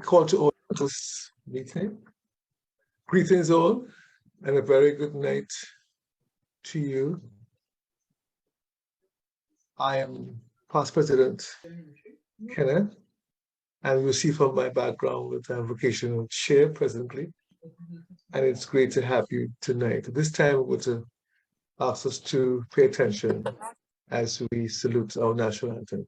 call to order this meeting. Greetings all, and a very good night to you. I am past President Kenneth, and you'll see from my background that I'm vocational chair presently, and it's great to have you tonight. This time, we're going to ask us to pay attention as we salute our national anthem.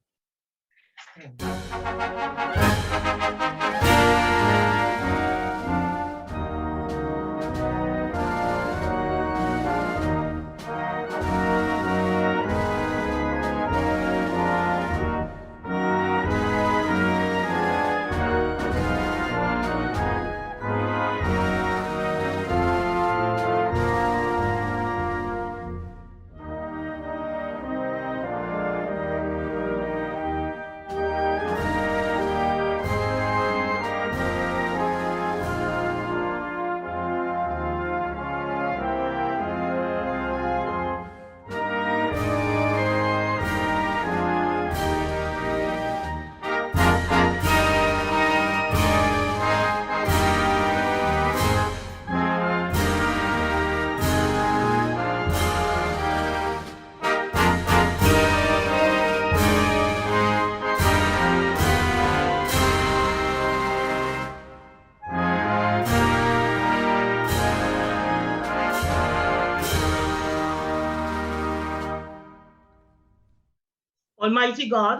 Almighty God,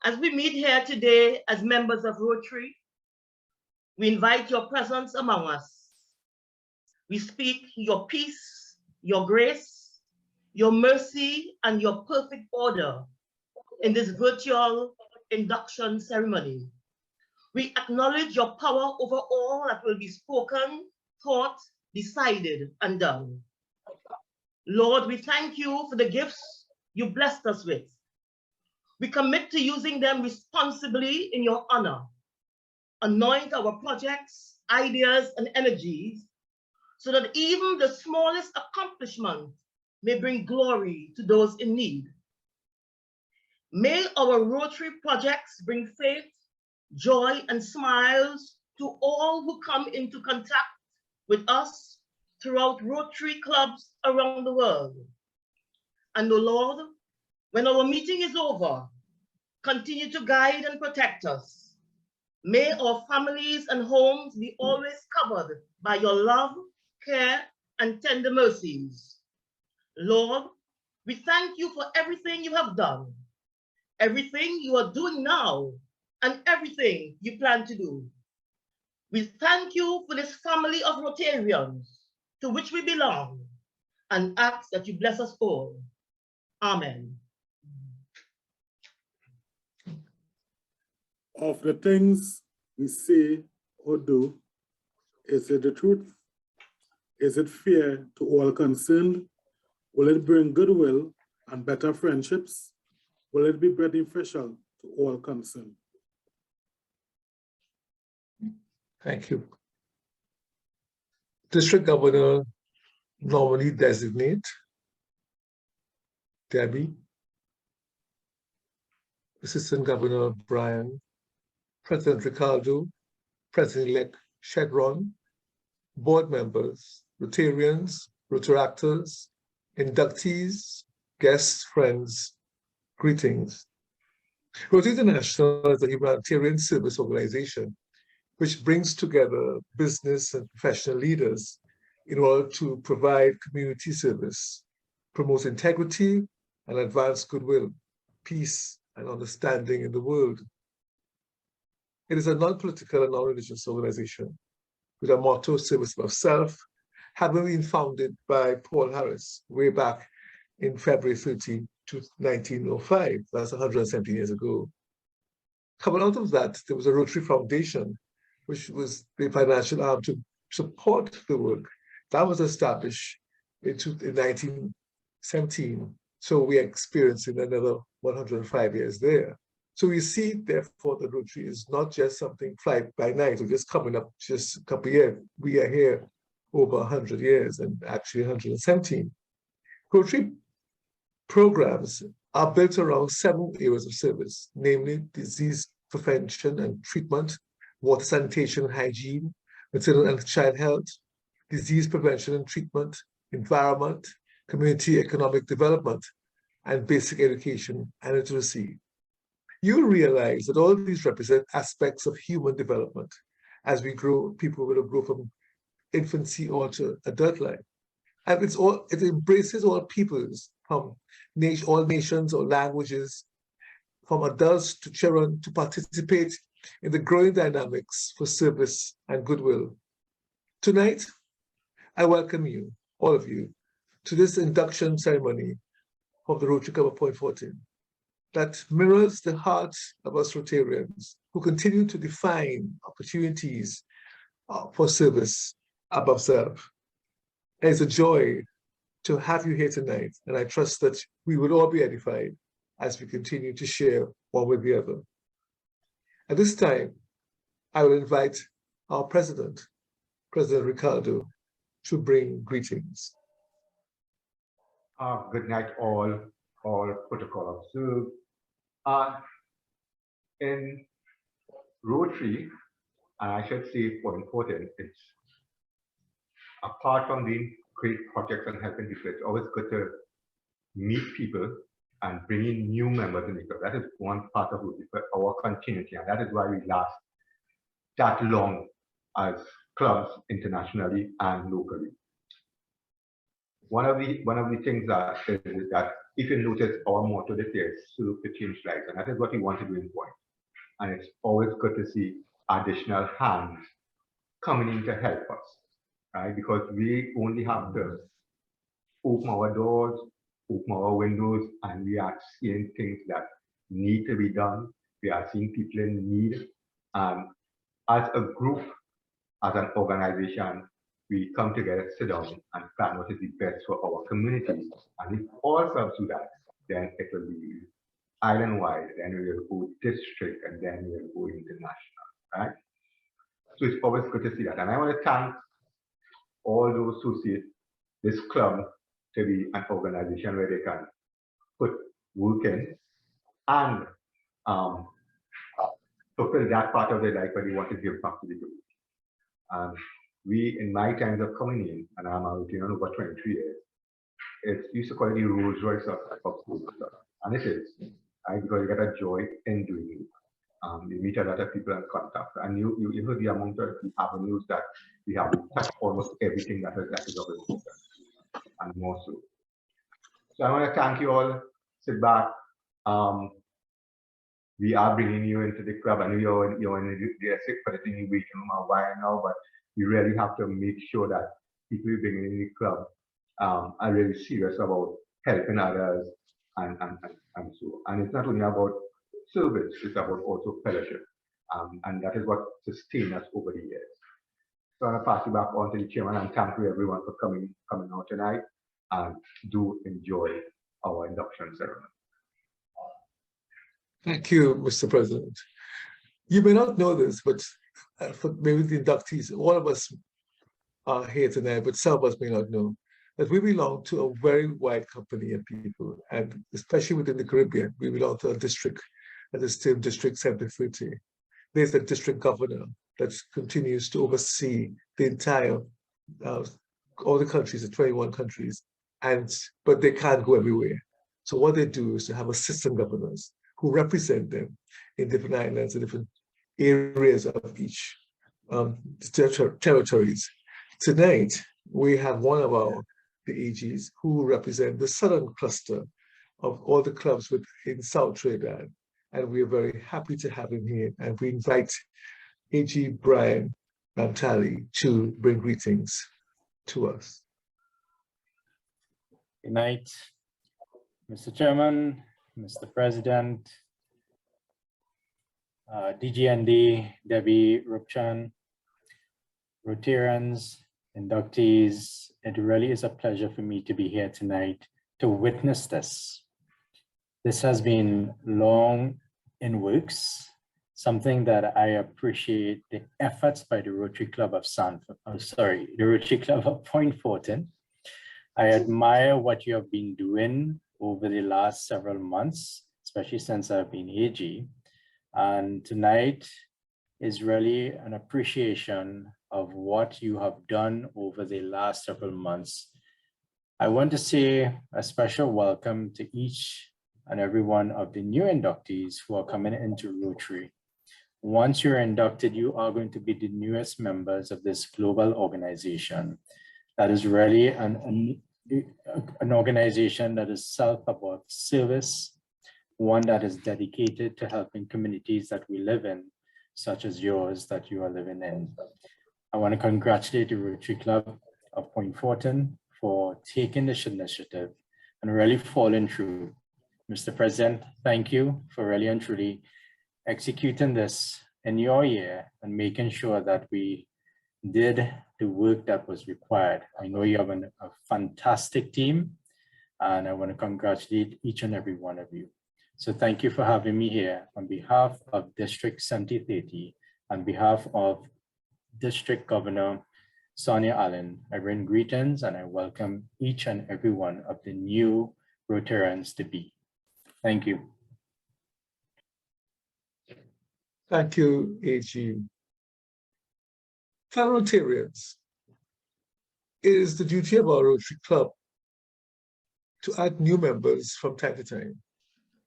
as we meet here today as members of Rotary, we invite your presence among us. We speak your peace, your grace, your mercy, and your perfect order in this virtual induction ceremony. We acknowledge your power over all that will be spoken, thought, decided, and done. Lord, we thank you for the gifts you blessed us with. We commit to using them responsibly in your honor. Anoint our projects, ideas, and energies so that even the smallest accomplishment may bring glory to those in need. May our Rotary projects bring faith, joy, and smiles to all who come into contact with us throughout Rotary clubs around the world. And O Lord, when our meeting is over, continue to guide and protect us. May our families and homes be always covered by your love, care, and tender mercies. Lord, we thank you for everything you have done, everything you are doing now, and everything you plan to do. We thank you for this family of Rotarians to which we belong, and ask that you bless us all. Amen. Of the things we say or do, is it the truth? Is it fair to all concerned? Will it bring goodwill and better friendships? Will it be beneficial to all concerned? Thank you. District Governor normally designate Debbie, Assistant Governor Brian, President Ricardo, President-elect Shedron, board members, Rotarians, Rotaractors, inductees, guests, friends, greetings. Rotary International is a humanitarian service organization which brings together business and professional leaders in order to provide community service, promote integrity, and advance goodwill, peace, and understanding in the world. It is a non-political and non-religious organization with a motto, service above self, having been founded by Paul Harris way back in February 13, 1905. That's 170 years ago. Coming out of that, there was a Rotary Foundation, which was the financial arm to support the work. That was established in 1917. So we are experiencing another 105 years there. So we see, therefore, that Rotary is not just something fly by night or just coming up just a couple of years. We are here over 100 years and actually 117. Rotary programs are built around 7 areas of service, namely disease prevention and treatment, water sanitation and hygiene, maternal and child health, disease prevention and treatment, environment, community economic development, and basic education and literacy. You realize that all of these represent aspects of human development. As we grow, people will grow from infancy or to adult life. And it embraces all peoples, from all nations or languages, from adults to children, to participate in the growing dynamics for service and goodwill. Tonight, I welcome you, all of you, to this induction ceremony of the Rotary Club of Point Fortin that mirrors the hearts of us Rotarians who continue to define opportunities for service above self. It's a joy to have you here tonight, and I trust that we will all be edified as we continue to share one with the other. At this time, I will invite our President Ricardo, to bring greetings. Good night, all protocol observed. In Rotary, and I should say for important, it's apart from doing great projects and helping people, it's always good to meet people and bring in new members in the club. That is one part of Rotary, our continuity, and that is why we last that long as clubs internationally and locally. One of the things that is that if you notice our motto this year is serve to change lives, and that is what we want to do in Point. And it's always good to see additional hands coming in to help us, right? Because we only have to open our doors, open our windows, and we are seeing things that need to be done. We are seeing people in need. And as a group, as an organization, we come together, sit down, and plan what is the best for our communities. And if all clubs do that, then it will be island-wide, then we will go district, and then we will go international, right? So it's always good to see that. And I want to thank all those who see this club to be an organization where they can put work in and fulfill that part of their life where they want to give back to the community. We, in my times of coming in, and I'm out here over 23 years, it's used to call it the Rolls Royce of school stuff. And it is, right? Because you get a joy in doing it. You meet a lot of people and contact. And you heard the amount of the avenues that we have touched almost everything that is of importance, and more so. So I want to thank you all. Sit back. We are bringing you into the club. I know you're in the sick for the thing in waiting room a while now, but we really have to make sure that people we bring in the club are really serious about helping others and so. And it's not only about service, it's about also fellowship. And that is what sustained us over the years. So I'm going to pass you back on to the chairman, and thank you everyone for coming out tonight, and do enjoy our induction ceremony. Thank you, Mr. President. You may not know this, but for maybe the inductees, all of us are here tonight, but some of us may not know that we belong to a very wide company of people, and especially within the Caribbean, we belong to a district that is still District 7030. There's a district governor that continues to oversee the entire, all the countries, the 21 countries, but they can't go everywhere. So what they do is to have assistant governors who represent them in different islands and different areas of each territories. Tonight, we have one of the AGs who represent the southern cluster of all the clubs in South Trinidad. And we are very happy to have him here. And we invite AG Brian Talley to bring greetings to us. Good night, Mr. Chairman, Mr. President, DGND, Debbie Rupchan, Rotarians, inductees. It really is a pleasure for me to be here tonight to witness this. This has been long in works, something that I appreciate the efforts by the Rotary Club of the Rotary Club of Point Fortin. I admire what you have been doing over the last several months, especially since I've been AG. And tonight is really an appreciation of what you have done over the last several months. I want to say a special welcome to each and every one of the new inductees who are coming into Rotary. Once you're inducted, you are going to be the newest members of this global organization. That is really an organization that is about service, one that is dedicated to helping communities that we live in, such as yours that you are living in. I want to congratulate the Rotary Club of Point Fortin for taking this initiative and really following through. Mr. President, thank you for really and truly executing this in your year and making sure that we did the work that was required. I know you have a fantastic team, and I want to congratulate each and every one of you. So thank you for having me here on behalf of District 7030, on behalf of District Governor Sonia Allen. I bring greetings and I welcome each and every one of the new Rotarians to be. Thank you. Thank you, AG. Fellow Rotarians, it is the duty of our Rotary Club to add new members from time to time,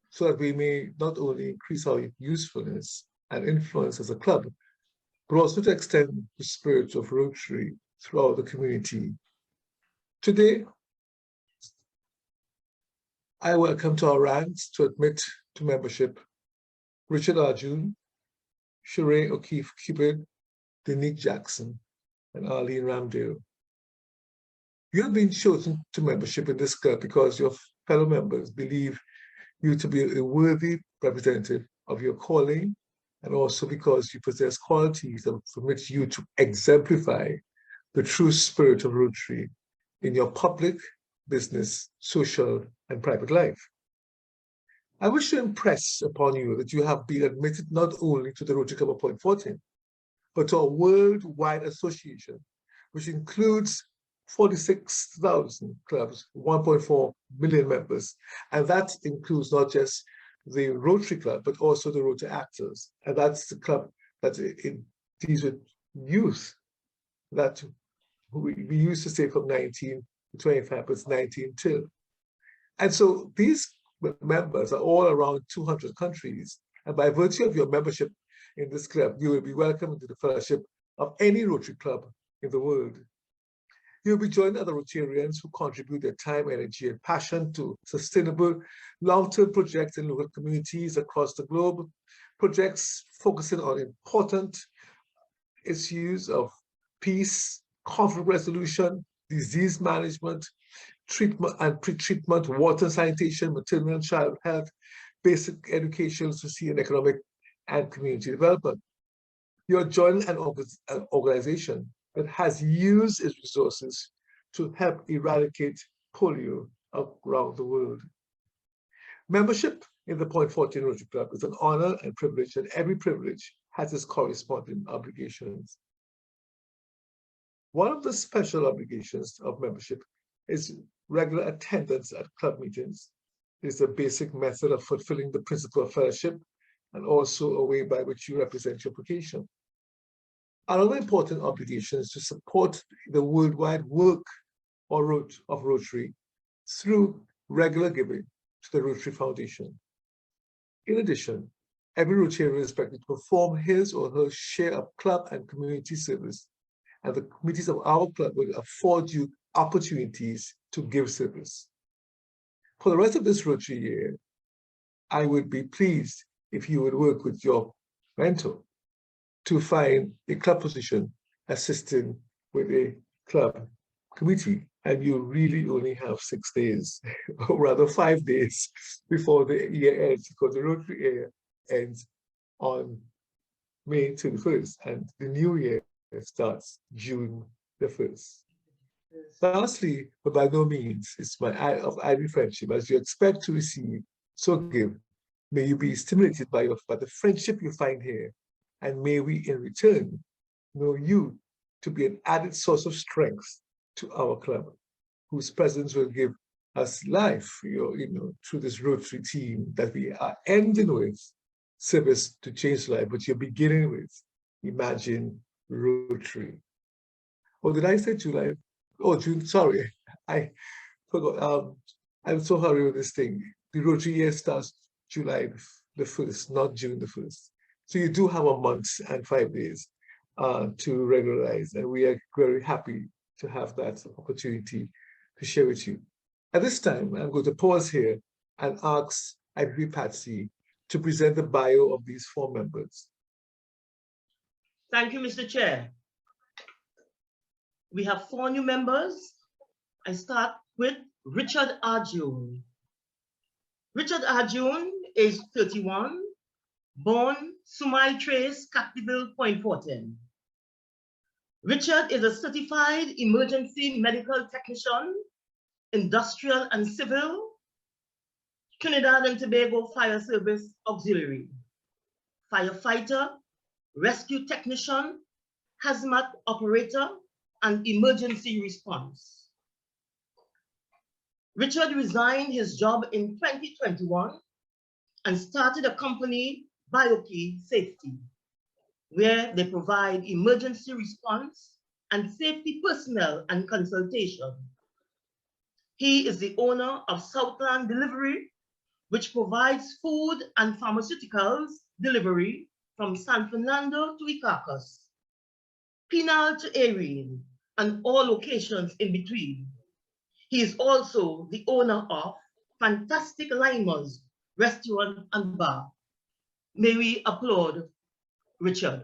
so that we may not only increase our usefulness and influence as a club, but also to extend the spirit of Rotary throughout the community. Today, I welcome to our ranks to admit to membership Richard Arjun, Sheree O'Keefe Cupid, Denique Jackson, and Arlene Ramdale. You have been chosen to membership in this club because your fellow members believe you to be a worthy representative of your calling, and also because you possess qualities that permit you to exemplify the true spirit of Rotary in your public, business, social, and private life. I wish to impress upon you that you have been admitted not only to the Rotary Club of Point Fortin, but to a worldwide association, which includes 46,000 clubs, 1.4 million members. And that includes not just the Rotary Club, but also the Rotary Actors. And that's the club that deals with youth that we used to say from 19 to 25, but it's 19 till. And so these members are all around 200 countries. And by virtue of your membership in this club, you will be welcome into the fellowship of any Rotary Club in the world. You'll be joined by other Rotarians who contribute their time, energy, and passion to sustainable long-term projects in local communities across the globe, projects focusing on important issues of peace, conflict resolution, disease management, treatment and pre-treatment, water sanitation, maternal and child health, basic education, literacy, and economic and community development. You're joining an organization that has used its resources to help eradicate polio around the world. Membership in the Point Fortin Rotary Club is an honor and privilege, and every privilege has its corresponding obligations. One of the special obligations of membership is regular attendance at club meetings. It is a basic method of fulfilling the principle of fellowship and also a way by which you represent your vocation. Another important obligation is to support the worldwide work of Rotary through regular giving to the Rotary Foundation. In addition, every Rotarian is expected to perform his or her share of club and community service, and the committees of our club will afford you opportunities to give service. For the rest of this Rotary year, I would be pleased if you would work with your mentor to find a club position assisting with a club committee. And you really only have 6 days, or rather 5 days before the year ends, because the Rotary year ends on May 31st, and the new year starts June the 1st. Lastly, but by no means, it's my eye of ivy friendship. As you expect to receive, so give. May you be stimulated by the friendship you find here, and may we in return know you to be an added source of strength to our club, whose presence will give us life, through this Rotary team that we are ending with service to change life, but you're beginning with Imagine Rotary. Oh, did I say July? Oh, June, sorry, I forgot. I'm so hurried with this thing. The Rotary year starts July the 1st, not June the 1st. So you do have a month and 5 days to regularize, and we are very happy to have that opportunity to share with you. At this time, I'm going to pause here and ask IBB Patsy to present the bio of these 4 members. Thank you, Mr. Chair. We have 4 new members. I start with Richard Arjun. Richard Arjun is 31, born Sumai Trace, Captiville Point Fortin. Richard is a certified emergency medical technician, industrial and civil, Trinidad and Tobago Fire Service Auxiliary, firefighter, rescue technician, hazmat operator, and emergency response. Richard resigned his job in 2021 and started a company, BioKey Safety, where they provide emergency response and safety personnel and consultation. He is the owner of Southland Delivery, which provides food and pharmaceuticals delivery from San Fernando to Icacos, Pinal to Erin, and all locations in between. He is also the owner of Fantastic Limers Restaurant and Bar. May we applaud Richard.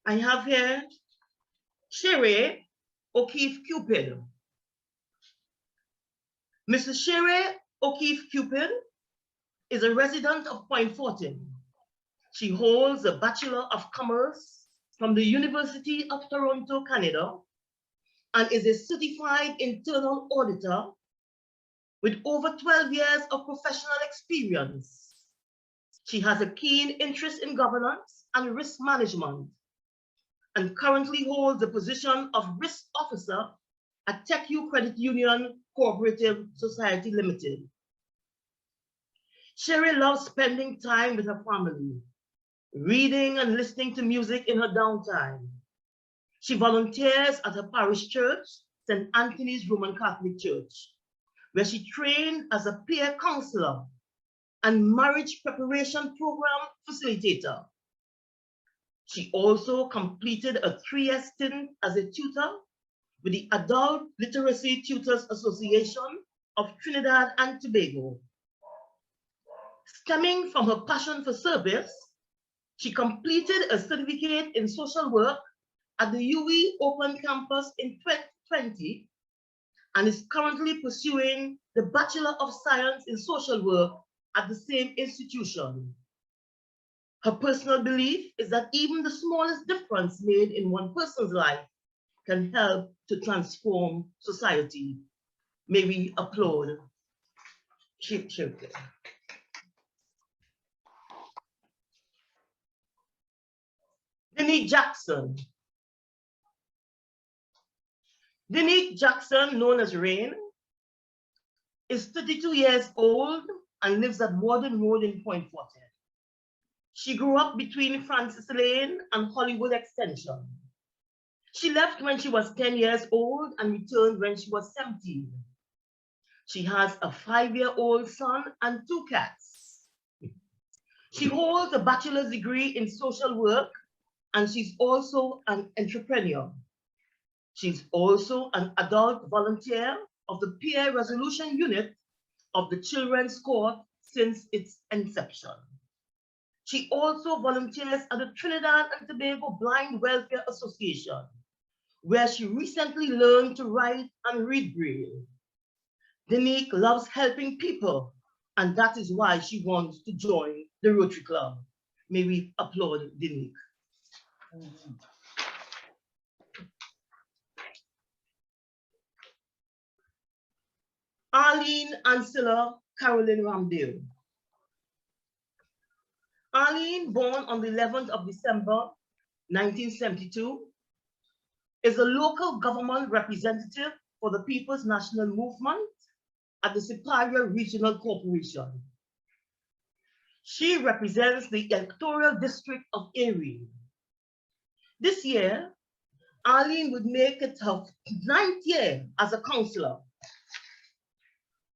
I have here Sherry O'Keefe Cupid. Mrs. Sherry O'Keefe Cupid is a resident of Point Fortin. She holds a Bachelor of Commerce from the University of Toronto, Canada, and is a certified internal auditor with over 12 years of professional experience. She has a keen interest in governance and risk management, and currently holds the position of Risk Officer at TechU Credit Union Cooperative Society Limited. Sherry loves spending time with her family, reading and listening to music in her downtime. She volunteers at her parish church, St. Anthony's Roman Catholic Church, where she trained as a peer counselor and marriage preparation program facilitator. She also completed a 3-year stint as a tutor with the Adult Literacy Tutors Association of Trinidad and Tobago. Stemming from her passion for service, she completed a certificate in social work at the UE Open Campus in 2020 and is currently pursuing the Bachelor of Science in Social Work at the same institution. Her personal belief is that even the smallest difference made in one person's life can help to transform society. May we applaud Sherry. Denise Jackson. Denise Jackson, known as Rain, is 32 years old and lives at Warden Road in Point Fortin. She grew up between Francis Lane and Hollywood Extension. She left when she was 10 years old and returned when she was 17. She has a 5-year-old son and 2 cats. She holds a bachelor's degree in social work, and she's also an entrepreneur. She's also an adult volunteer of the Peer Resolution Unit of the Children's Court since its inception. She also volunteers at the Trinidad and Tobago Blind Welfare Association, where she recently learned to write and read Braille. Denise loves helping people, and that is why she wants to join the Rotary Club. May we applaud Denise. Arlene Ancilla Carolyn Ramdale. Arlene, born on the 11th of December, 1972, is a local government representative for the People's National Movement at the Superior Regional Corporation. She represents the electoral district of Erie. This year, Arlene would make it her 9th year as a councillor.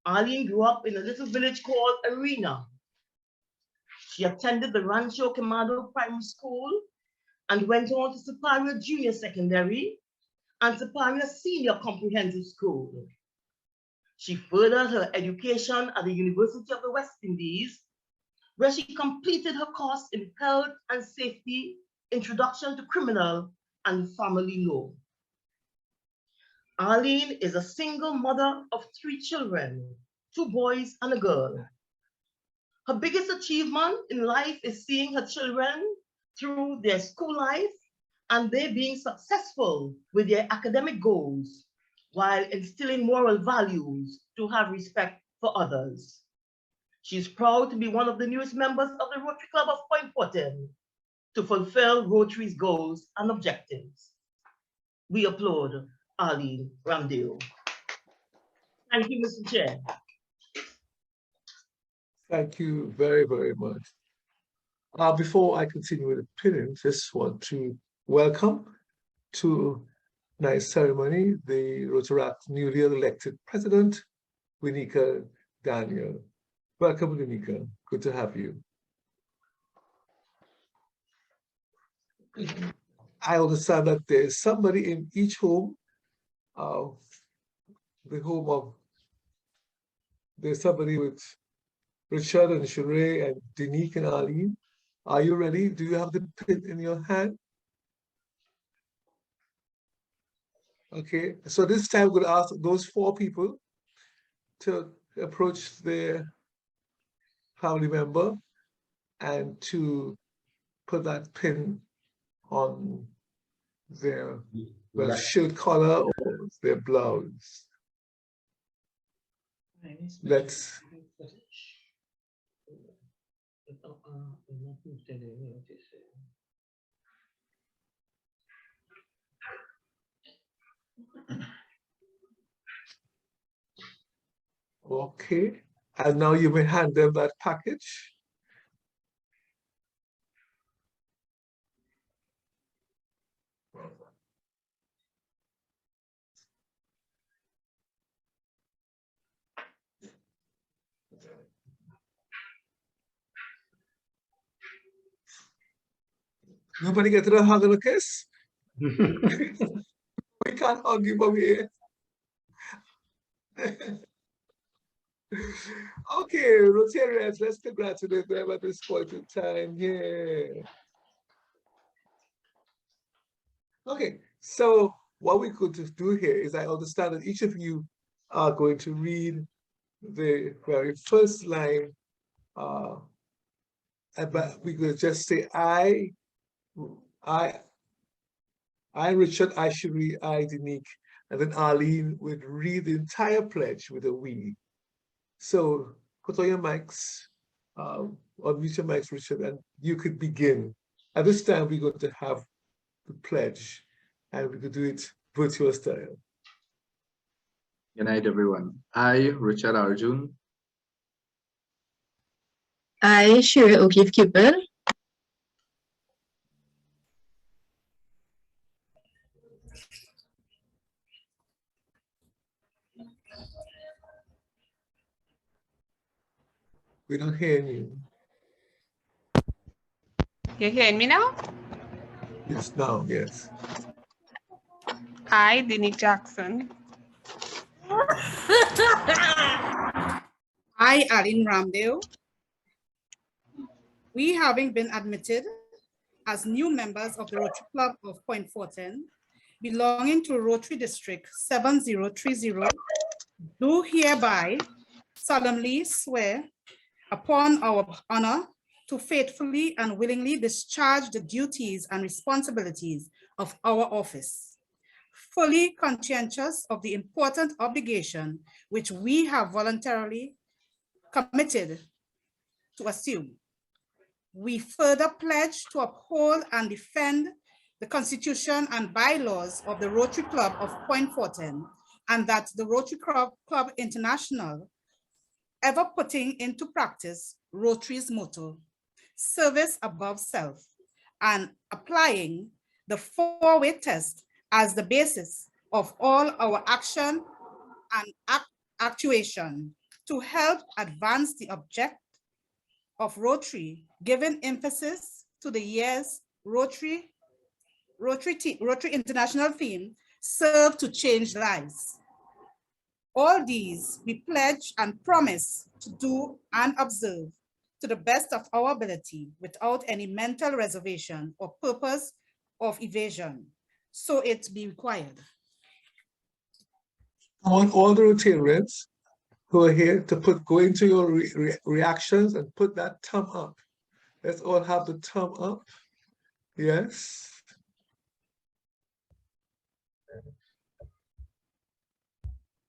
Arlene grew up in a little village called Arena. She attended the Rancho Quemado Primary School and went on to Superior Junior Secondary and Superior Senior Comprehensive School. She furthered her education at the University of the West Indies, where she completed her course in Health and Safety, Introduction to Criminal and Family Law. Arlene is a single mother of 3 children, 2 boys and a girl. Her biggest achievement in life is seeing her children through their school life and they being successful with their academic goals while instilling moral values to have respect for others. She's proud to be one of the newest members of the Rotary Club of Point Fortin to fulfill Rotary's goals and objectives. We applaud Arlene Ramdale. Thank you, Mr. Chair. Thank you very, very much. Before I continue with the pinning, just want to welcome to tonight's ceremony the Rotaract newly elected president, Winika Daniel. Welcome, Winika. Good to have you. I understand that there's somebody in each home, there's somebody with Richard and Sheree and Denique and Arlene. Are you ready? Do you have the pin in your hand? Okay, so this time we're going to ask those 4 people to approach their family member and to put that pin on their shirt collar or their blouse. Let's okay, and now you may hand them that package. Nobody get a hug and a kiss? We can't hug you, but we okay, Rotarians, let's congratulate them at this point in time. Yeah. Okay, so what we could do here is I understand that each of you are going to read the very first line. But we could just say I, Richard, I, Sheree, I, Denique, and then Arlene would read the entire pledge with a we. So put on your mics, unmute your mics, Richard, and you could begin. At this time, we're going to have the pledge, and we could do it virtual style. Good night, everyone. I, Richard Arjun. I, Sheree O'Keefe Cupid. We don't hear you. You hearing me now? Yes, now, yes. I, Denique Jackson. I, Arlene Ramdale. We, having been admitted as new members of the Rotary Club of Point Fortin, belonging to Rotary District 7030, do hereby solemnly swear upon our honor to faithfully and willingly discharge the duties and responsibilities of our office, fully conscientious of the important obligation which we have voluntarily committed to assume. We further pledge to uphold and defend the Constitution and bylaws of the Rotary Club of Point Fortin, and that the Rotary Club International ever putting into practice Rotary's motto, service above self, and applying the four-way test as the basis of all our action and actuation to help advance the object of Rotary, giving emphasis to the year's Rotary International theme, serve to change lives. All these we pledge and promise to do and observe to the best of our ability without any mental reservation or purpose of evasion, so it be required. I want all the Rotarians who are here to go into your reactions and put that thumb up. Let's all have the thumb up. Yes.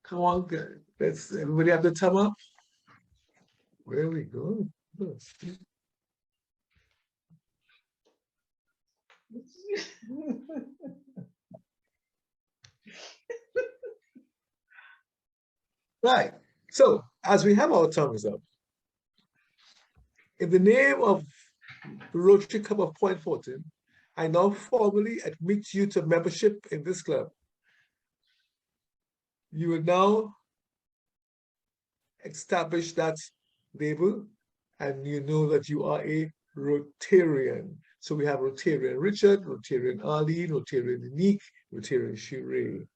Come on, good. Let's everybody have the thumb up. Where we go? Right. So as we have our thumbs up, in the name of the Rotary Club of Point Fortin, I now formally admit you to membership in this club. You will now establish that label, and you know that you are a Rotarian. So we have Rotarian Richard, Rotarian Arlene, Rotarian Unique, Rotarian Sheree.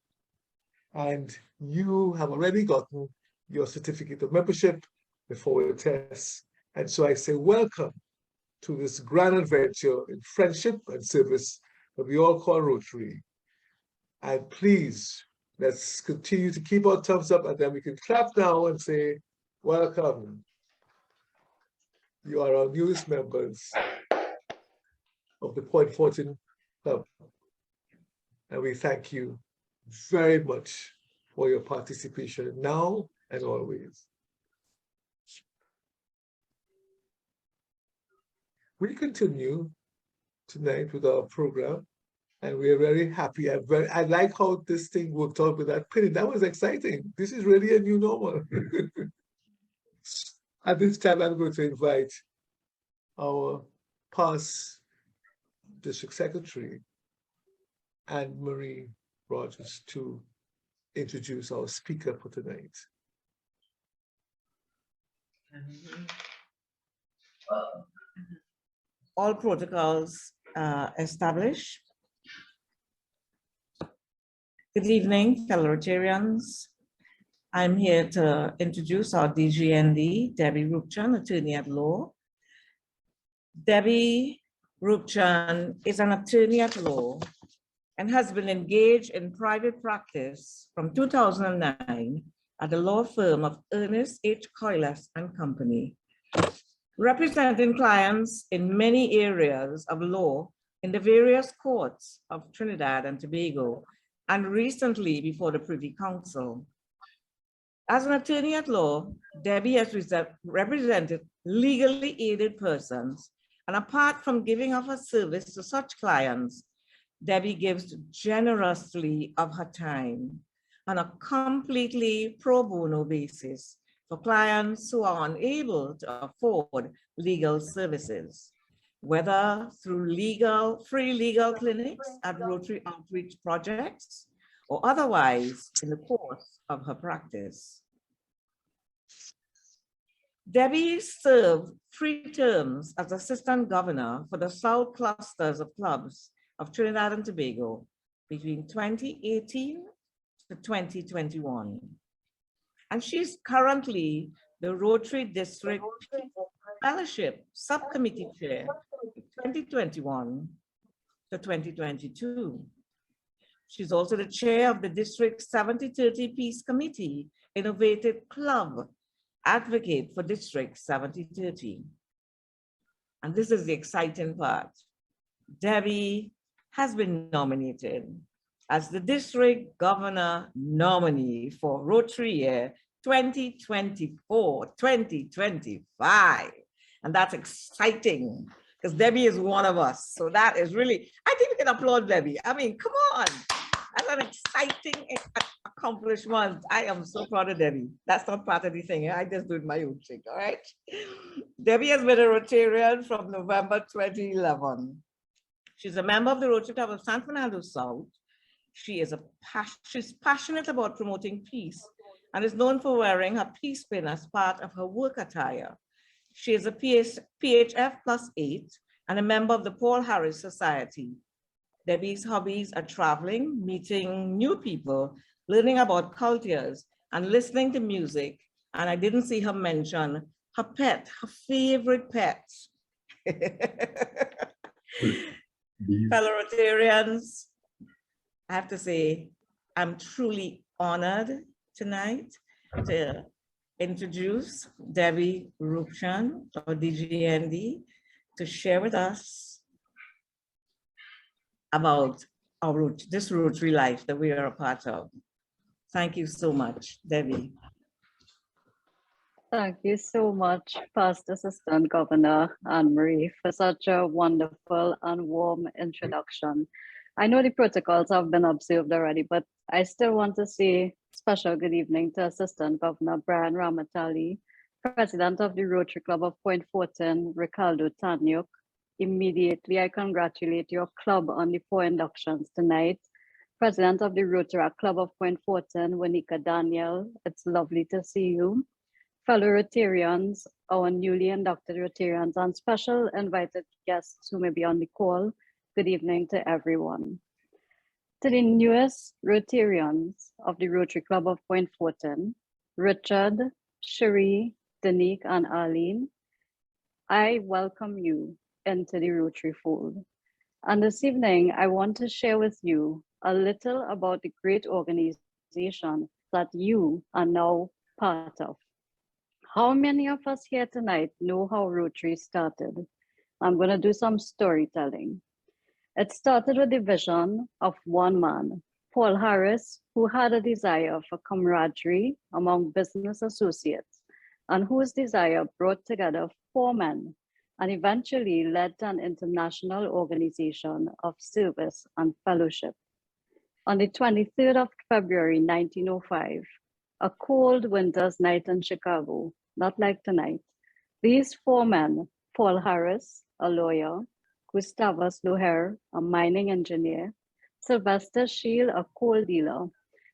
And you have already gotten your certificate of membership before the test. And so I say welcome to this grand adventure in friendship and service that we all call Rotary. And please, let's continue to keep our thumbs up, and then we can clap now and say, welcome. You are our newest members of the Point Fortin Club. And we thank you very much for your participation now and always. We continue tonight with our program, and we are very happy. I like how this thing worked out with that pinning. That was exciting. This is really a new normal. At this time, I'm going to invite our past district secretary, Anne Marie Rogers, to introduce our speaker for tonight. All protocols established. Good evening, fellow Rotarians. I'm here to introduce our DGND, Debbie Rupchan, attorney at law. Debbie Rupchan is an attorney at law and has been engaged in private practice from 2009 at the law firm of Ernest H. Coilas and Company, representing clients in many areas of law in the various courts of Trinidad and Tobago, and recently before the Privy Council. As an attorney at law, Debbie has represented legally aided persons, and apart from giving of her service to such clients, Debbie gives generously of her time on a completely pro bono basis for clients who are unable to afford legal services, whether through free legal clinics at Rotary outreach projects or otherwise in the course of her practice. Debbie served 3 terms as assistant governor for the South clusters of clubs of Trinidad and Tobago between 2018 to 2021. And she's currently the Rotary District Fellowship Subcommittee Chair 2021 to 2022. She's also the chair of the District 7030 Peace Committee Innovative Club Advocate for District 7030. And this is the exciting part. Debbie has been nominated as the District Governor nominee for Rotary year 2024-2025. And that's exciting because Debbie is one of us. So that is really, I think we can applaud Debbie. I mean, come on. That's an exciting accomplishment. I am so proud of Debbie. That's not part of the thing. I just do my own thing, all right? Debbie has been a Rotarian from November 2011. She's a member of the Rotary Club of San Fernando South. She's passionate about promoting peace and is known for wearing her peace pin as part of her work attire. She is a PHF +8 and a member of the Paul Harris Society. Debbie's hobbies are traveling, meeting new people, learning about cultures, and listening to music. And I didn't see her mention her pet, her favorite pet. Fellow Rotarians, I have to say, I'm truly honored tonight to introduce Debbie Rupchan, or DGND, to share with us about this Rotary life that we are a part of. Thank you so much, Debbie. Thank you so much, Past Assistant Governor Anne-Marie, for such a wonderful and warm introduction. I know the protocols have been observed already, but I still want to say special good evening to Assistant Governor Brian Ramatali, President of the Rotary Club of Point Fortin, Ricardo Tanyuk. Immediately, I congratulate your club on the 4 inductions tonight. President of the Rotary Club of Point Fortin, Wanika Daniel, it's lovely to see you. Fellow Rotarians, our newly inducted Rotarians, and special invited guests who may be on the call, good evening to everyone. To the newest Rotarians of the Rotary Club of Point Fortin, Richard, Cherie, Danique, and Arlene, I welcome you into the Rotary fold. And this evening, I want to share with you a little about the great organization that you are now part of. How many of us here tonight know how Rotary started? I'm going to do some storytelling. It started with the vision of one man, Paul Harris, who had a desire for camaraderie among business associates, and whose desire brought together 4 men and eventually led to an international organization of service and fellowship. On the 23rd of February, 1905, a cold winter's night in Chicago, not like tonight, these 4 men, Paul Harris, a lawyer, Gustavus Loher, a mining engineer, Sylvester Shield, a coal dealer,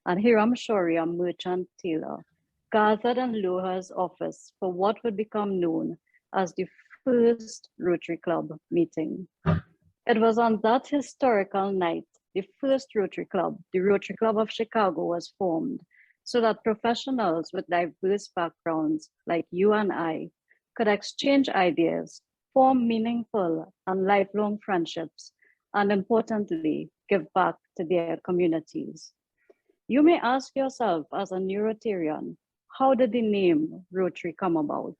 and Hiram Shorey, a merchant tailor, gathered in Loher's office for what would become known as the first Rotary Club meeting. It was on that historical night, the first Rotary Club, the Rotary Club of Chicago, was formed, so that professionals with diverse backgrounds like you and I could exchange ideas, form meaningful and lifelong friendships, and importantly, give back to their communities. You may ask yourself as a new Rotarian, how did the name Rotary come about?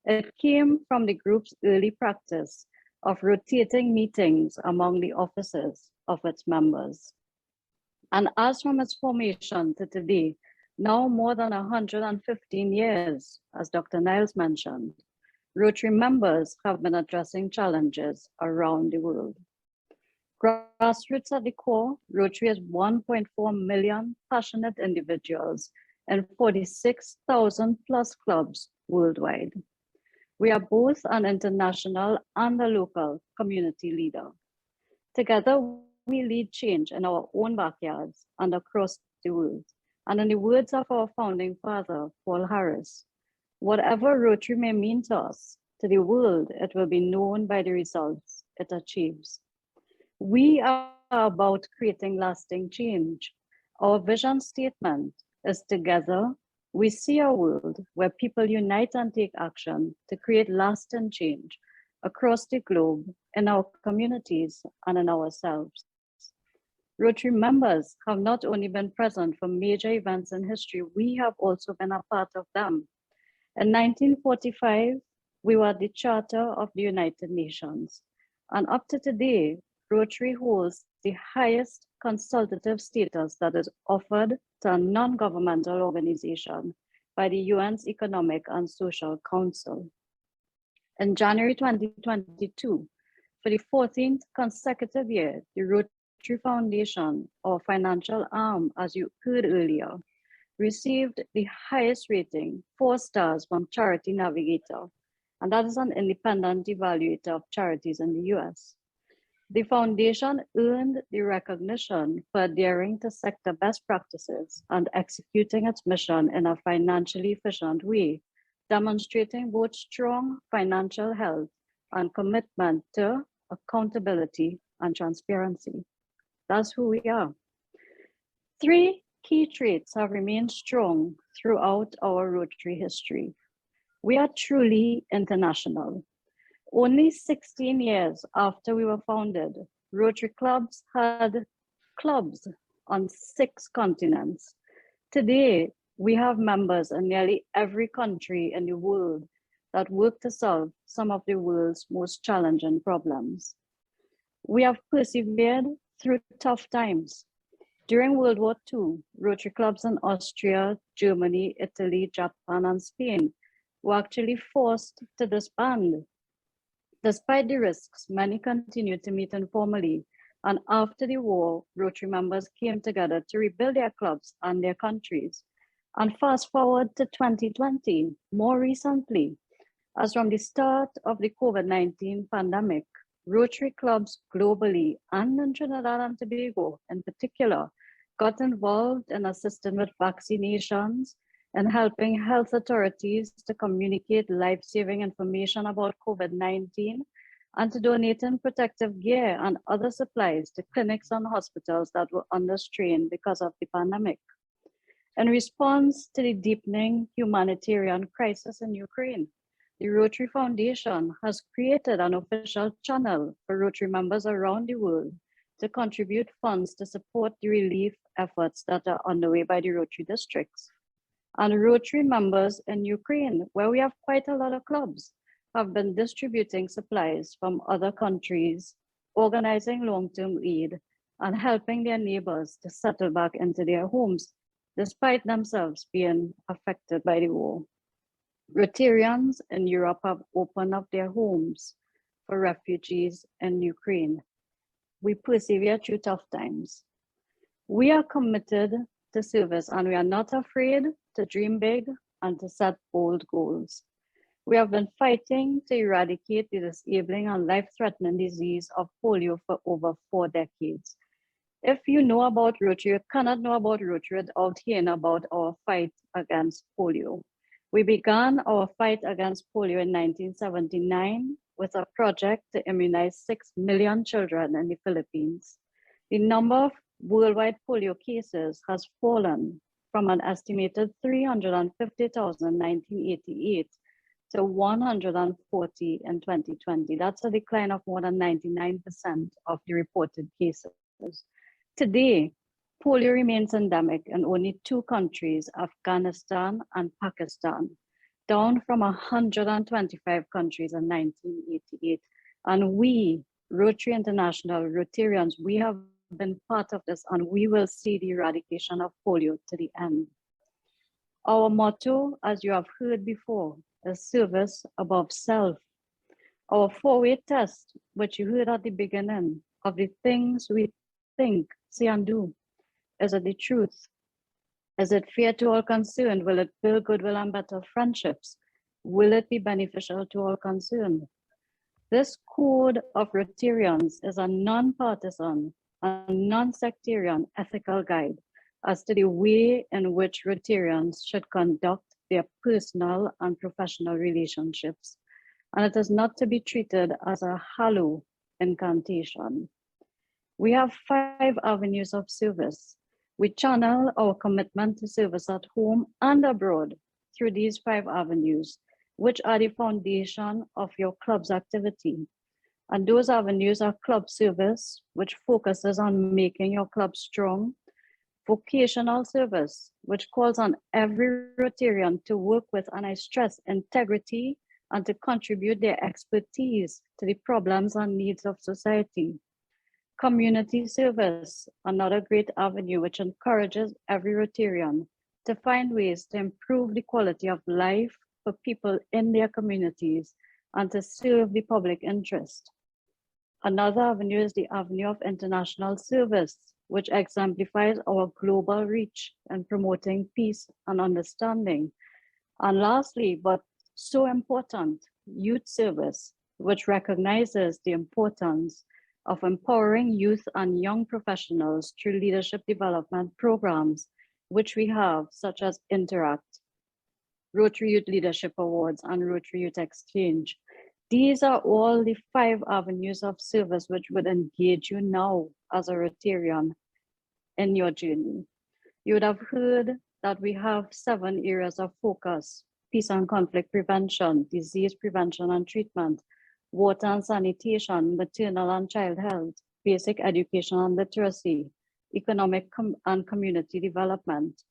It came from the group's early practice of rotating meetings among the offices of its members. And as from its formation to today, now more than 115 years, as Dr. Niles mentioned, Rotary members have been addressing challenges around the world. Grassroots at the core, Rotary is 1.4 million passionate individuals and 46,000 plus clubs worldwide. We are both an international and a local community leader. Together, we lead change in our own backyards and across the world. And in the words of our founding father, Paul Harris, whatever Rotary may mean to us, to the world, it will be known by the results it achieves. We are about creating lasting change. Our vision statement is together, we see a world where people unite and take action to create lasting change across the globe, in our communities, and in ourselves. Rotary members have not only been present for major events in history, we have also been a part of them. In 1945, we were the Charter of the United Nations. And up to today, Rotary holds the highest consultative status that is offered to a non-governmental organization by the UN's Economic and Social Council. In January 2022, for the 14th consecutive year, the Rotary Rotary Foundation, our financial arm, as you heard earlier, received the highest rating, 4 stars from Charity Navigator, and that is an independent evaluator of charities in the US. The foundation earned the recognition for adhering to sector best practices and executing its mission in a financially efficient way, demonstrating both strong financial health and commitment to accountability and transparency. That's who we are. 3 key traits have remained strong throughout our Rotary history. We are truly international. Only 16 years after we were founded, Rotary clubs had clubs on 6 continents. Today, we have members in nearly every country in the world that work to solve some of the world's most challenging problems. We have persevered through tough times. During World War II, Rotary clubs in Austria, Germany, Italy, Japan, and Spain were actually forced to disband. Despite the risks, many continued to meet informally, and after the war, Rotary members came together to rebuild their clubs and their countries. And fast forward to 2020, more recently, as from the start of the COVID-19 pandemic, Rotary clubs globally and in Trinidad and Tobago in particular got involved in assisting with vaccinations and helping health authorities to communicate life-saving information about COVID-19 and to donating protective gear and other supplies to clinics and hospitals that were under strain because of the pandemic. In response to the deepening humanitarian crisis in Ukraine, the Rotary Foundation has created an official channel for Rotary members around the world to contribute funds to support the relief efforts that are underway by the Rotary districts. And Rotary members in Ukraine, where we have quite a lot of clubs, have been distributing supplies from other countries, organizing long-term aid, and helping their neighbors to settle back into their homes, despite themselves being affected by the war. Rotarians in Europe have opened up their homes for refugees in Ukraine. We persevere through tough times. We are committed to service, and we are not afraid to dream big and to set bold goals. We have been fighting to eradicate the disabling and life-threatening disease of polio for over 4 decades. If you know about Rotary, you cannot know about Rotary without hearing about our fight against polio. We began our fight against polio in 1979 with a project to immunize 6 million children in the Philippines. The number of worldwide polio cases has fallen from an estimated 350,000 in 1988 to 140 in 2020. That's a decline of more than 99% of the reported cases. Today, polio remains endemic in only 2 countries, Afghanistan and Pakistan, down from 125 countries in 1988. And we, Rotary International Rotarians, we have been part of this, and we will see the eradication of polio to the end. Our motto, as you have heard before, is service above self. Our 4-way test, which you heard at the beginning, of the things we think, say, and do. Is it the truth? Is it fair to all concerned? Will it build goodwill and better friendships? Will it be beneficial to all concerned? This code of Rotarians is a non-partisan and non-sectarian ethical guide as to the way in which Rotarians should conduct their personal and professional relationships. And it is not to be treated as a hollow incantation. We have 5 avenues of service. We channel our commitment to service at home and abroad through these 5 avenues, which are the foundation of your club's activity. And those avenues are club service, which focuses on making your club strong; vocational service, which calls on every Rotarian to work with, and I stress, integrity, and to contribute their expertise to the problems and needs of society. Community service, another great avenue which encourages every Rotarian to find ways to improve the quality of life for people in their communities and to serve the public interest. Another avenue is the avenue of international service, which exemplifies our global reach in promoting peace and understanding. And lastly, but so important, youth service, which recognizes the importance of empowering youth and young professionals through leadership development programs, which we have, such as Interact, Rotary Youth Leadership Awards, and Rotary Youth Exchange. These are all the 5 avenues of service which would engage you now as a Rotarian in your journey. You would have heard that we have 7 areas of focus: peace and conflict prevention, disease prevention and treatment, water and sanitation, maternal and child health, basic education and literacy, economic and community development,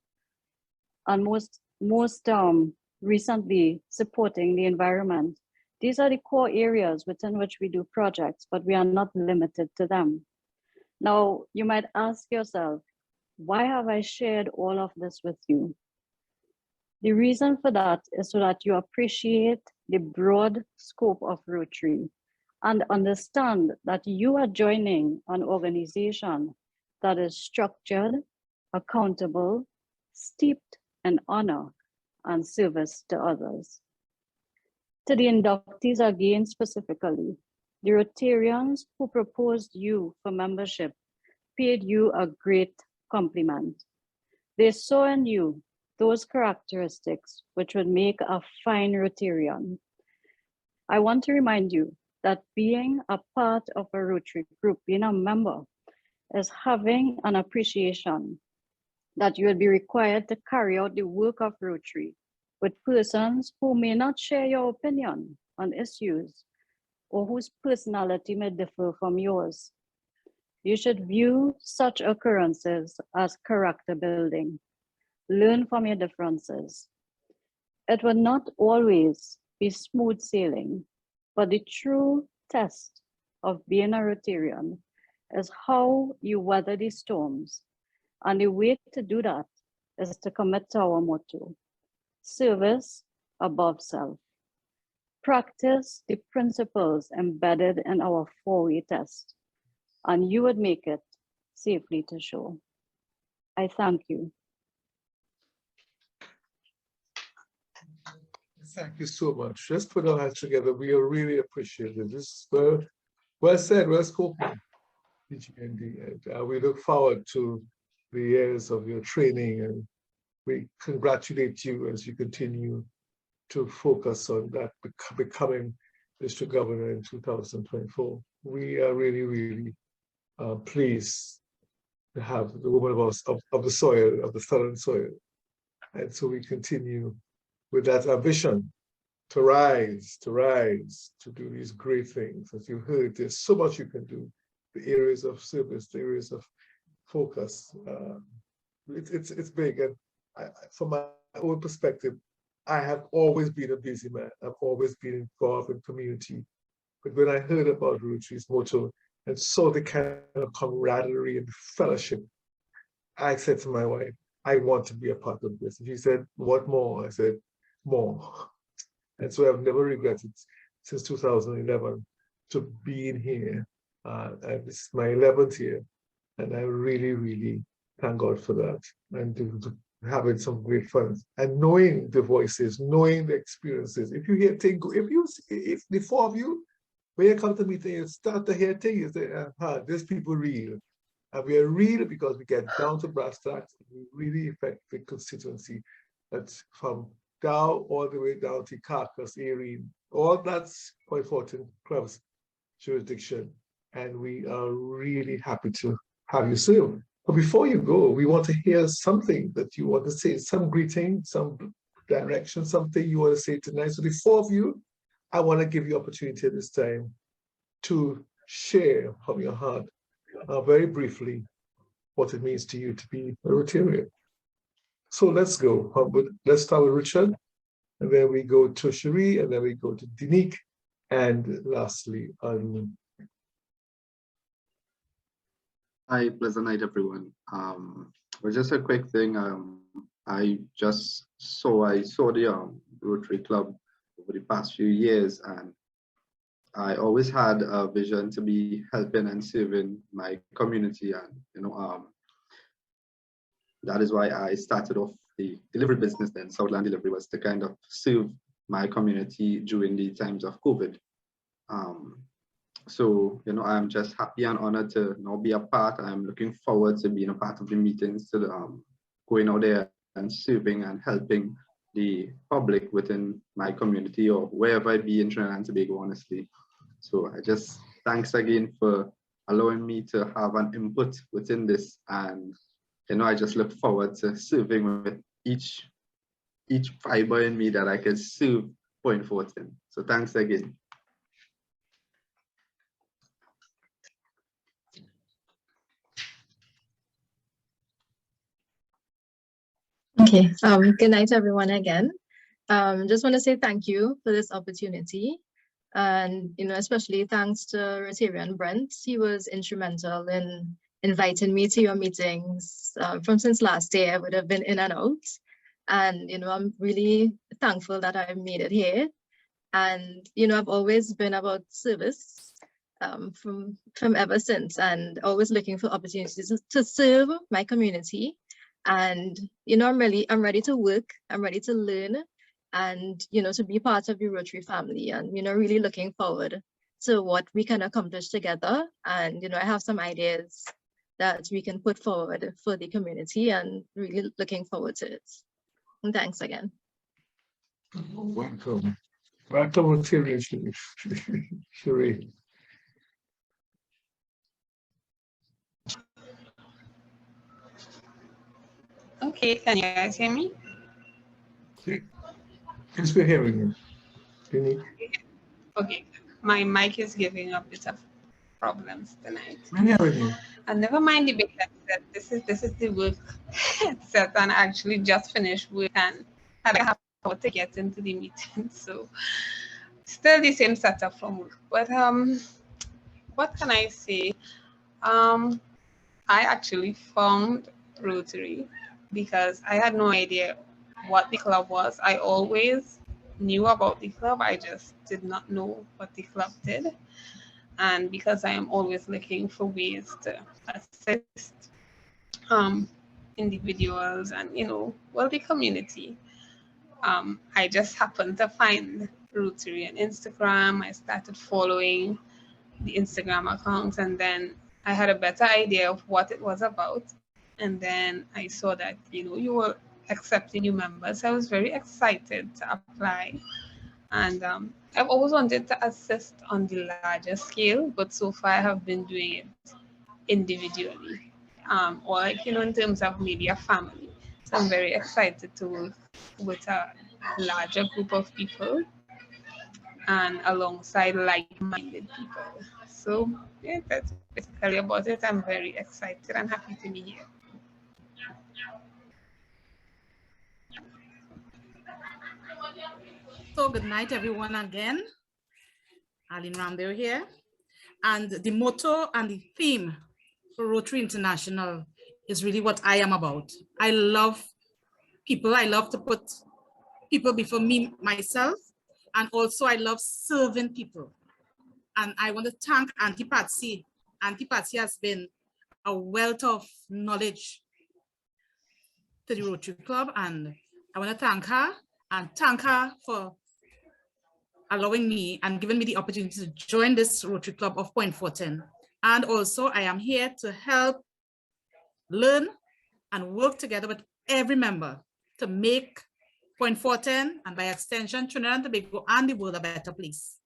and most recently supporting the environment. These are the core areas within which we do projects, but we are not limited to them. Now, you might ask yourself, why have I shared all of this with you? The reason for that is so that you appreciate the broad scope of Rotary and understand that you are joining an organization that is structured, accountable, steeped in honor and service to others. To the inductees again specifically, the Rotarians who proposed you for membership paid you a great compliment. They saw in you those characteristics which would make a fine Rotarian. I want to remind you that being a part of a Rotary group, being a member, is having an appreciation that you will be required to carry out the work of Rotary with persons who may not share your opinion on issues or whose personality may differ from yours. You should view such occurrences as character building. Learn from your differences. It will not always be smooth sailing, but the true test of being a Rotarian is how you weather the storms. And the way to do that is to commit to our motto: service above self. Practice the principles embedded in our 4-way test, and you would make it safely to shore. I thank you. Thank you so much. Let's put our hands together. We are really appreciative. This is well said, well spoken, DGND. And we look forward to the years of your training, and we congratulate you as you continue to focus on that, becoming district governor in 2024. We are really, really pleased to have the woman of the soil, of the southern soil. And so we continue with that ambition to rise, to do these great things. As you heard, there's so much you can do. The areas of service, the areas of focus, it's big. And from my own perspective, I have always been a busy man. I've always been involved in community. But when I heard about Rotary's motto and saw the kind of camaraderie and fellowship, I said to my wife, I want to be a part of this. And she said, what more? I said, more. And so I've never regretted since 2011 to being here. And this is my 11th year. And I really, really thank God for that. And having some great fun and knowing the voices, knowing the experiences. If you hear things, if the 4 of you, when you come to meeting, you start to hear things, you say, these people real. And we are real because we get down to brass tacks. We really affect the constituency. That's from Dow all the way down to Carcass, Erin, all that's Fortin clubs jurisdiction. And we are really happy to have you serve. But before you go, we want to hear something that you want to say, some greeting, some direction, something you want to say tonight. So the 4 of you, I want to give you opportunity at this time to share from your heart very briefly what it means to you to be a Rotarian. So let's go. Let's start with Richard, and then we go to Cherie, and then we go to Dinique, and lastly, Hi, pleasant night, everyone. Well, just a quick thing. I saw the Rotary Club over the past few years, and I always had a vision to be helping and serving my community, and that is why I started off the delivery business. Then Southland Delivery was to kind of serve my community during the times of COVID. So I'm just happy and honored to now be a part. I'm looking forward to being a part of the meetings, to going out there and serving and helping the public within my community or wherever I be in Trinidad and Tobago, honestly. So I just thanks again for allowing me to have an input within this, and I just look forward to serving with each fiber in me that I can serve Point Fortin. So thanks again. Okay, good night, everyone, again. Just want to say thank you for this opportunity. And, especially thanks to Rotarian Brent. He was instrumental in inviting me to your meetings. From since last day, I would have been in and out. And, I'm really thankful that I made it here. And, I've always been about service from ever since, and always looking for opportunities to serve my community. And, I'm ready to work, I'm ready to learn, and, to be part of the Rotary family, and, really looking forward to what we can accomplish together. And, I have some ideas that we can put forward for the community, and really looking forward to it. And thanks again. Welcome. Welcome, Rotarian Sheree. Okay, can you guys hear me? Yes, we're hearing you. Okay, my mic is giving a bit of problems tonight. We're hearing you. And never mind the bit that this is the work set, and I actually just finished work and had a half hour to get into the meeting. So still the same setup from work. But what can I say? I actually found Rotary because I had no idea what the club was. I always knew about the club, I just did not know what the club did. And because I am always looking for ways to assist individuals and the community, I just happened to find Rotary on Instagram. I started following the Instagram accounts, and then I had a better idea of what it was about. And then I saw that you were accepting new members. I was very excited to apply, and I've always wanted to assist on the larger scale, but so far I have been doing it individually, or in terms of maybe a family. So I'm very excited to work with a larger group of people and alongside like-minded people. So yeah, that's basically about it. I'm very excited and happy to be here. So good night, everyone, again. Aline Ramdale here. And the motto and the theme for Rotary International is really what I am about. I love people. I love to put people before me, myself, and also I love serving people. And I want to thank Auntie Patsy. Auntie Patsy has been a wealth of knowledge to the Rotary Club, and I want to thank her for allowing me and giving me the opportunity to join this Rotary Club of Point Fortin. And also I am here to help learn and work together with every member to make Point Fortin, and by extension, Trinidad and Tobago and the world, a better place.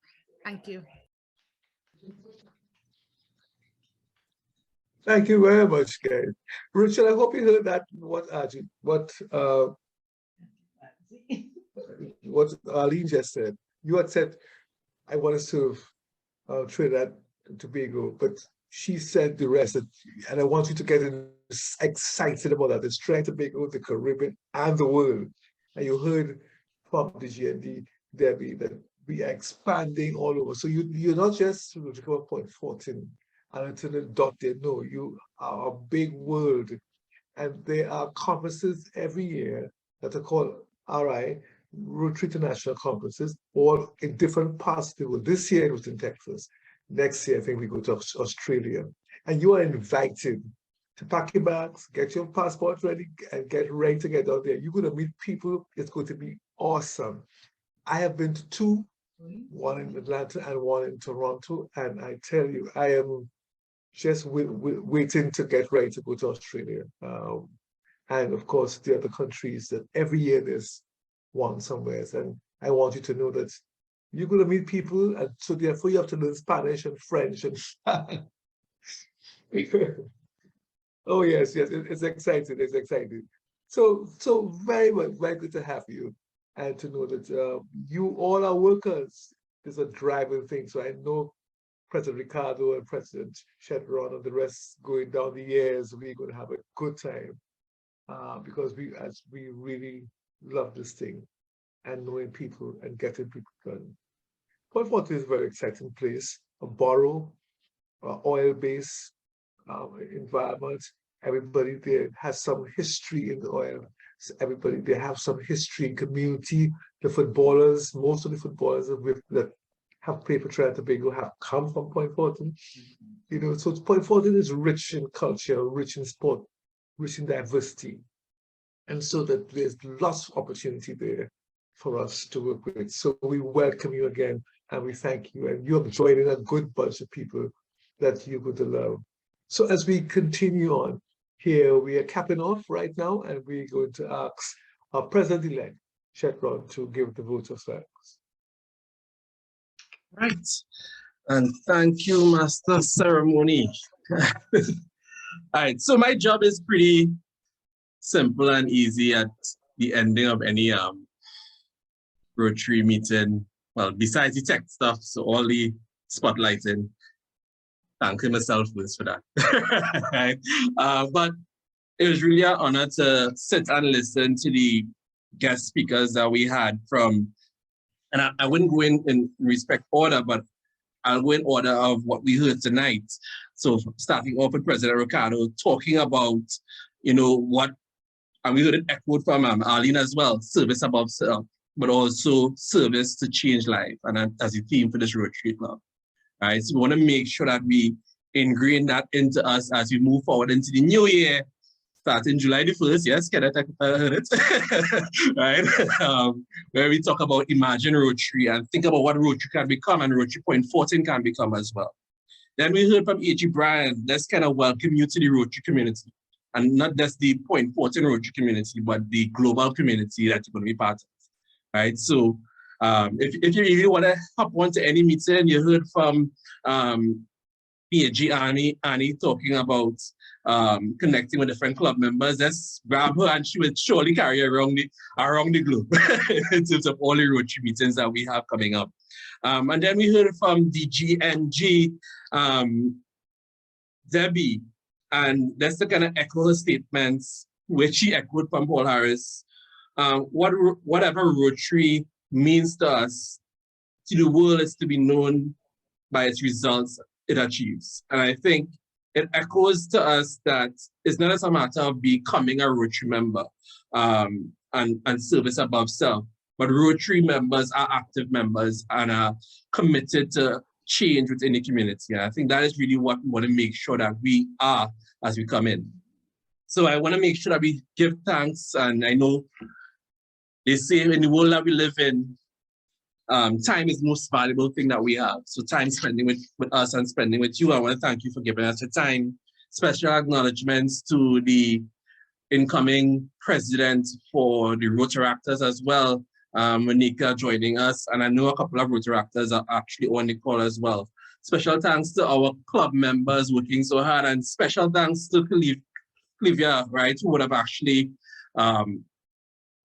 Thank you. Thank you very much, guys. Richard, I hope you heard that what Arlene just said. You had said, I want to serve Trinidad and Tobago, but she said the rest, and I want you to get excited about that. It's Trinidad and Tobago, the Caribbean, and the world. And you heard from the GND, Debbie, that we are expanding all over. So you're not just Point Fortin and until the dot there. No, you are a big world. And there are conferences every year that are called RI, Rotary International conferences, all in different parts of the world. This year it was in Texas. Next year, I think we go to Australia. And you are invited to pack your bags, get your passport ready, and get ready to get out there. You're going to meet people. It's going to be awesome. I have been to two, one in Atlanta and one in Toronto. And I tell you, I am just waiting to get ready to go to Australia. And of course, the other countries that every year there's one somewhere. And I want you to know that you're going to meet people. And so therefore you have to learn Spanish and French. And oh, yes, it's exciting. It's exciting. So very good to have you and to know that you all are workers. There's a driving thing. So I know President Ricardo and President Chevron and the rest going down the years, we're going to have a good time because we really love this thing and knowing people and getting people done. Point Fortin is a very exciting place, a borough, oil-based environment. Everybody there has some history in the oil. Everybody there have some history in community. The footballers, most of the footballers that have played for Trinidad and Tobago have come from Point Fortin. You know, so Point Fortin is rich in culture, rich in sport, rich in diversity. And so that there's lots of opportunity there for us to work with. So we welcome you again and we thank you. And you're joining a good bunch of people that you're going to love. So as we continue on here, we are capping off right now and we're going to ask our President-elect, Chevron, to give the vote of thanks. Right. And thank you, Master Ceremony. All right, so my job is pretty simple and easy at the ending of any Rotary meeting. Well, besides the tech stuff, so all the spotlighting, thanking myself first for that. Right? But it was really an honor to sit and listen to the guest speakers that we had from, and I wouldn't go in respect order, but I'll go in order of what we heard tonight. So starting off with President Ricardo talking about, you know, what, and we heard it echoed from Arlene as well, service above self, but also service to change life, and as a theme for this Rotary Club. All right, so we want to make sure that we ingrain that into us as we move forward into the new year, starting July the 1st, yes, can I heard it? Right? Where we talk about Imagine Rotary and think about what Rotary can become and Rotary Point Fortin can become as well. Then we heard from A.G. Bryan, let's kind of welcome you to the Rotary community. And not just the Point Fortin Rotary community, but the global community that you're going to be part of. Right? So if you really want to hop onto any meeting, you heard from PAG Annie talking about connecting with different club members. Let's grab her and she will surely carry around the globe in terms of all the Rotary meetings that we have coming up. And then we heard from the GNG, Debbie, and that's to kind of echo her statements, which she echoed from Paul Harris. Whatever Rotary means to us, to the world, is to be known by its results it achieves. And I think it echoes to us that it's not as a matter of becoming a Rotary member and service above self, but Rotary members are active members and are committed to change within the community. And I think that is really what we want to make sure that we are as we come in. So I want to make sure that we give thanks, and I know they say in the world that we live in, time is the most valuable thing that we have. So time spending with us and spending with you. I want to thank you for giving us your time. Special acknowledgements to the incoming president for the Rotaractors as well, Monica joining us. And I know a couple of Rotaractors are actually on the call as well. Special thanks to our club members working so hard, and special thanks to Clivia, right, who would have actually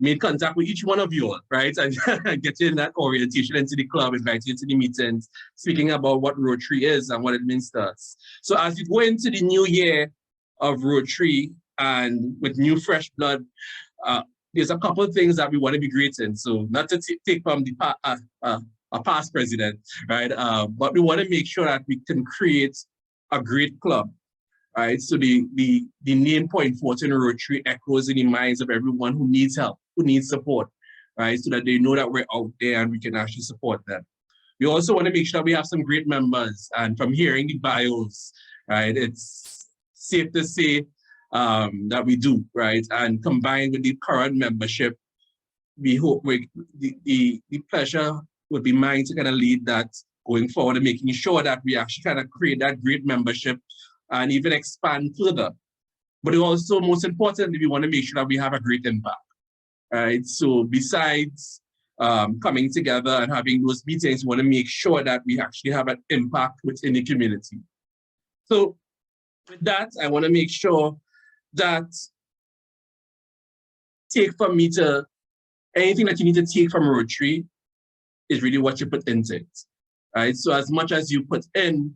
made contact with each one of you all, right? And getting that orientation into the club, inviting you to the meetings, speaking about what Rotary is and what it means to us. So as you go into the new year of Rotary and with new fresh blood, there's a couple of things that we want to be great in. So not to take from the a past president, right? But we want to make sure that we can create a great club. Right, so the name Point Fortin Rotary echoes in the minds of everyone who needs help, who needs support, right? So that they know that we're out there and we can actually support them. We also want to make sure we have some great members, and from hearing the bios, right, it's safe to say that we do, right? And combined with the current membership, we hope the pleasure would be mine to kind of lead that going forward and making sure that we actually kind of create that great membership and even expand further. But also, most importantly, we want to make sure that we have a great impact, right? So besides coming together and having those meetings, we want to make sure that we actually have an impact within the community. So with that, I want to make sure that anything that you need to take from Rotary is really what you put into it, right? So as much as you put in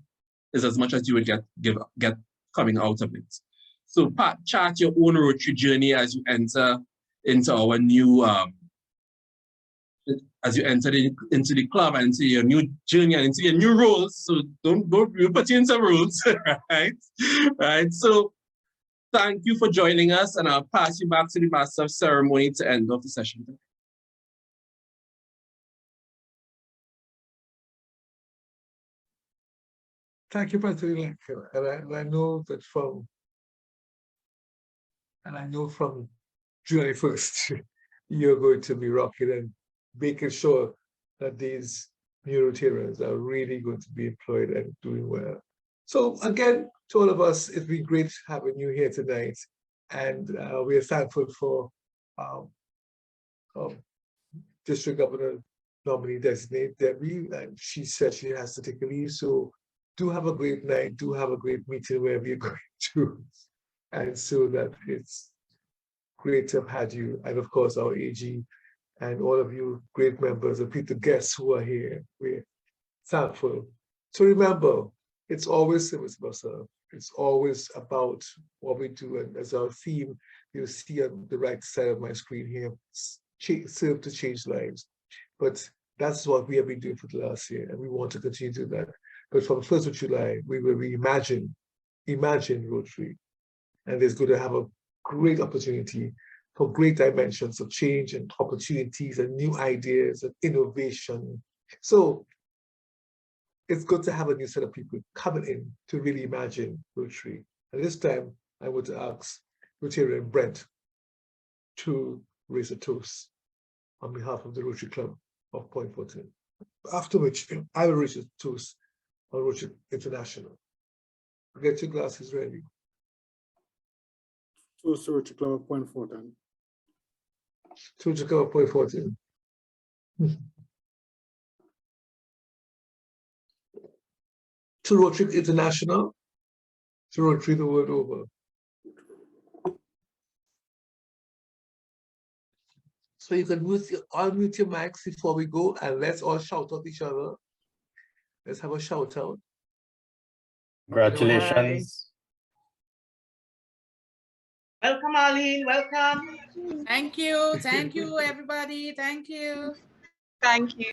is as much as you would get coming out of it. So chart your own Rotary journey as you enter into our new, as you enter into the club and into your new journey and into your new roles. So we'll put you in some roles, right? Right. So thank you for joining us, and I'll pass you back to the Master of Ceremony to end off the session. Thank you, President. And I know that from July 1st, you're going to be rocking and making sure that these new Rotarians are really going to be employed and doing well. So again, to all of us, it's been great having you here tonight. And we are thankful for District Governor nominee designate Debbie, and she said she has to take a leave. So do have a great night, do have a great meeting wherever you're going to. And so that it's great to have had you, and of course our AG and all of you great members and people, guests who are here. We're thankful. So remember, it's always service myself. It's always about what we do. And as our theme, you'll see on the right side of my screen here, serve to change lives. But that's what we have been doing for the last year, and we want to continue to do that. But from 1st of July, we will reimagine Rotary. And there's going to have a great opportunity for great dimensions of change and opportunities and new ideas and innovation. So it's good to have a new set of people coming in to really imagine Rotary. And this time, I would ask Rotarian Brent to raise a toast on behalf of the Rotary Club of Point Fortin. After which, I will raise a toast on Rotary International. Get your glasses ready. Toast to Rotary Club of Point Fortin. To Rotary Club of Point Fortin. To Rotary International, to Rotary the world over. So you can unmute your mics before we go, and let's all shout out each other. Let's have a shout out. Congratulations. Welcome, Arlene. Welcome. Thank you. Thank you, everybody. Thank you. Thank you.